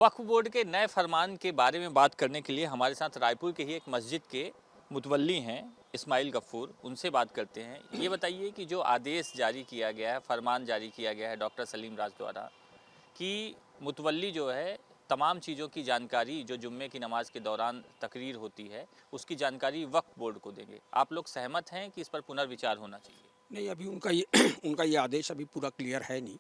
वक्फ board के नए फरमान के बारे में बात करने के लिए हमारे साथ रायपुर के ही एक मस्जिद के मुतवल्ली हैं इस्माइल गफूर, उनसे बात करते हैं। ये बताइए कि जो आदेश जारी किया गया है, फरमान जारी किया गया है डॉक्टर सलीम राज द्वारा कि मुतवल्ली जो है तमाम चीज़ों की जानकारी जो जुम्मे की नमाज के दौरान तकरीर होती है उसकी जानकारी वक्फ बोर्ड को देंगे। आप लोग सहमत हैं कि इस पर पुनर्विचार होना चाहिए? नहीं, अभी उनका ये आदेश अभी पूरा क्लियर है नहीं।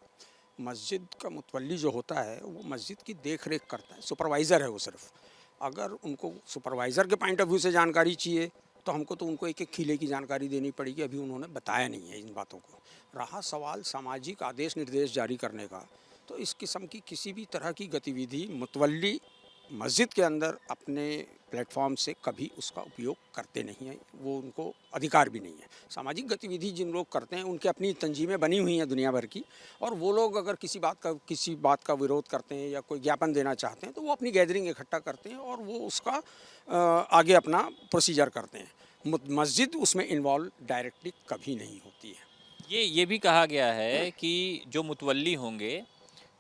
मस्जिद का मुतवल्ली जो होता है वो मस्जिद की देख रेख करता है, सुपरवाइज़र है वो सिर्फ। अगर उनको सुपरवाइज़र के पॉइंट ऑफ व्यू से जानकारी चाहिए तो हमको तो उनको एक एक खिले की जानकारी देनी पड़ेगी। अभी उन्होंने बताया नहीं है इन बातों को। रहा सवाल सामाजिक आदेश निर्देश जारी करने का, तो इस किस्म की किसी भी तरह की गतिविधि मुतवल्ली मस्जिद के अंदर अपने प्लेटफॉर्म से कभी उसका उपयोग करते नहीं हैं, वो उनको अधिकार भी नहीं है। सामाजिक गतिविधि जिन लोग करते हैं उनकी अपनी तंजीमें बनी हुई हैं दुनिया भर की, और वो लोग अगर किसी बात का विरोध करते हैं या कोई ज्ञापन देना चाहते हैं तो वो अपनी गैदरिंग इकट्ठा करते हैं और वो उसका आगे अपना प्रोसीजर करते हैं। मस्जिद उसमें इन्वॉल्व डायरेक्टली कभी नहीं होती है। ये भी कहा गया है कि जो मुतवल्ली होंगे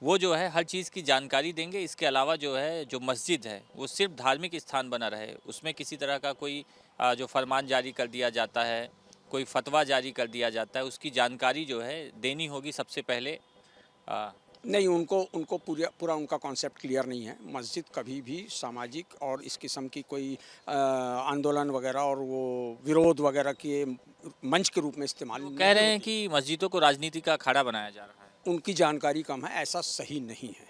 वो जो है हर चीज़ की जानकारी देंगे। इसके अलावा जो है जो मस्जिद है वो सिर्फ धार्मिक स्थान बना रहे, उसमें किसी तरह का कोई जो फरमान जारी कर दिया जाता है, कोई फतवा जारी कर दिया जाता है, उसकी जानकारी जो है देनी होगी सबसे पहले। नहीं, उनको पूरा उनका कॉन्सेप्ट क्लियर नहीं है। मस्जिद कभी भी सामाजिक और इस किस्म की कोई आंदोलन वगैरह और वो विरोध वगैरह के मंच के रूप में इस्तेमाल नहीं कह रहे हैं कि मस्जिदों को राजनीति का अखाड़ा बनाया जा रहा है। उनकी जानकारी कम है, ऐसा सही नहीं है।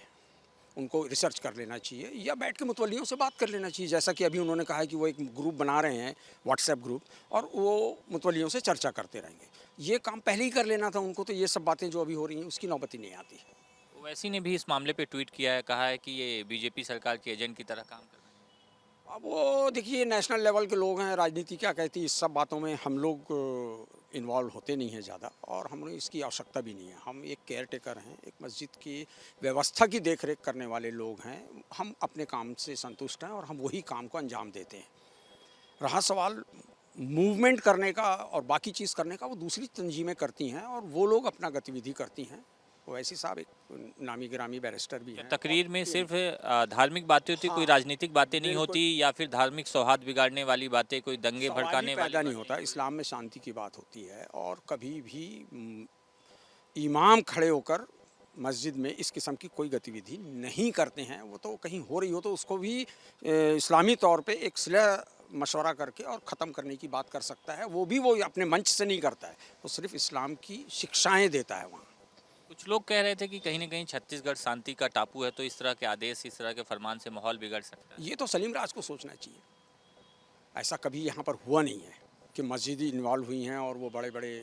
उनको रिसर्च कर लेना चाहिए या बैठ के मुतवल्लियों से बात कर लेना चाहिए। जैसा कि अभी उन्होंने कहा है कि वो एक ग्रुप बना रहे हैं, व्हाट्सएप ग्रुप, और वो मुतवल्लियों से चर्चा करते रहेंगे। ये काम पहले ही कर लेना था उनको, तो ये सब बातें जो अभी हो रही हैं उसकी नौबत ही नहीं आती। ओवैसी ने भी इस मामले पे ट्वीट किया है, कहा है कि ये बीजेपी सरकार के एजेंट की तरह काम कर रहे हैं। अब वो देखिए, नेशनल लेवल के लोग हैं, राजनीति क्या कहती है, इस सब बातों में हम लोग इन्वॉल्व होते नहीं हैं ज़्यादा, और हमें इसकी आवश्यकता भी नहीं है। हम एक केयर टेकर हैं, एक मस्जिद की व्यवस्था की देख रेख करने वाले लोग हैं। हम अपने काम से संतुष्ट हैं और हम वही काम को अंजाम देते हैं। रहा सवाल मूवमेंट करने का और बाकी चीज़ करने का, वो दूसरी तंजीमें करती हैं और वो लोग अपना गतिविधि करती हैं। ओवैसी साहब एक नामी गिरामी बैरिस्टर भी हैं। तकरीर में सिर्फ धार्मिक बातें होती, कोई राजनीतिक बातें नहीं होती, या फिर धार्मिक सौहार्द बिगाड़ने वाली बातें, कोई दंगे भड़काने वाली पैदा नहीं होता। इस्लाम में शांति की बात होती है, और कभी भी इमाम खड़े होकर मस्जिद में इस किस्म की कोई गतिविधि नहीं करते हैं। वो तो कहीं हो रही हो तो उसको भी इस्लामी तौर पे एक सलाह मशवरा करके और ख़त्म करने की बात कर सकता है। वो भी वो अपने मंच से नहीं करता है, वो सिर्फ इस्लाम की शिक्षाएँ देता है वहाँ। कुछ लोग कह रहे थे कि कहीं ना कहीं छत्तीसगढ़ शांति का टापू है, तो इस तरह के आदेश, इस तरह के फरमान से माहौल बिगड़ सकता है। ये तो सलीम राज को सोचना चाहिए। ऐसा कभी यहाँ पर हुआ नहीं है कि मस्जिद इन्वॉल्व हुई हैं और वो बड़े बड़े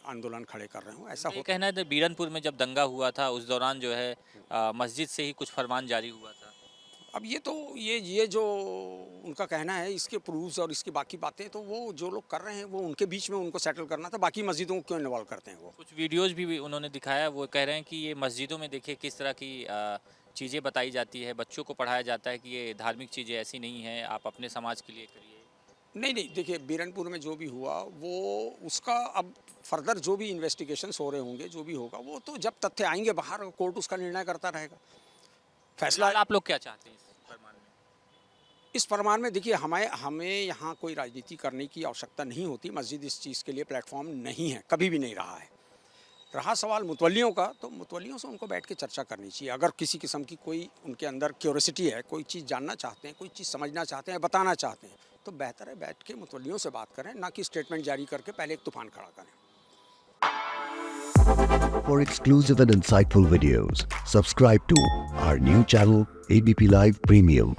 आंदोलन खड़े कर रहे हों। ऐसा ये कहना है बीरनपुर में जब दंगा हुआ था उस दौरान जो है मस्जिद से ही कुछ फरमान जारी हुआ था। अब ये जो उनका कहना है, इसके प्रूफ्स और इसकी बाकी बातें तो वो जो लोग कर रहे हैं वो उनके बीच में उनको सेटल करना था। बाकी मस्जिदों को क्यों इन्वॉल्व करते हैं? वो कुछ वीडियोज़ भी उन्होंने दिखाया, वो कह रहे हैं कि ये मस्जिदों में देखिए किस तरह की चीज़ें बताई जाती है, बच्चों को पढ़ाया जाता है कि ये धार्मिक चीज़ें ऐसी नहीं हैं, आप अपने समाज के लिए करिए। नहीं, देखिए, बीरनपुर में जो भी हुआ वो उसका अब फर्दर जो भी इन्वेस्टिगेशंस हो रहे होंगे, जो भी होगा, वो तो जब तथ्य आएंगे बाहर, कोर्ट उसका निर्णय करता रहेगा। फैसला आप लोग क्या चाहते हैं इस फरमान में? देखिए, हमें यहाँ कोई राजनीति करने की आवश्यकता नहीं होती। मस्जिद इस चीज़ के लिए प्लेटफॉर्म नहीं है, कभी भी नहीं रहा है। रहा सवाल मुतवल्लियों का, तो मुतवल्लियों से उनको बैठ के चर्चा करनी चाहिए। अगर किसी किस्म की कोई उनके अंदर क्यूरियोसिटी है, कोई चीज़ जानना चाहते हैं, कोई चीज़ समझना चाहते हैं, बताना चाहते हैं, तो बेहतर है बैठ के मुतवल्लियों से बात करें, ना कि स्टेटमेंट जारी करके पहले एक तूफान खड़ा करें। For exclusive and insightful videos, subscribe to our new channel ABP Live Premium.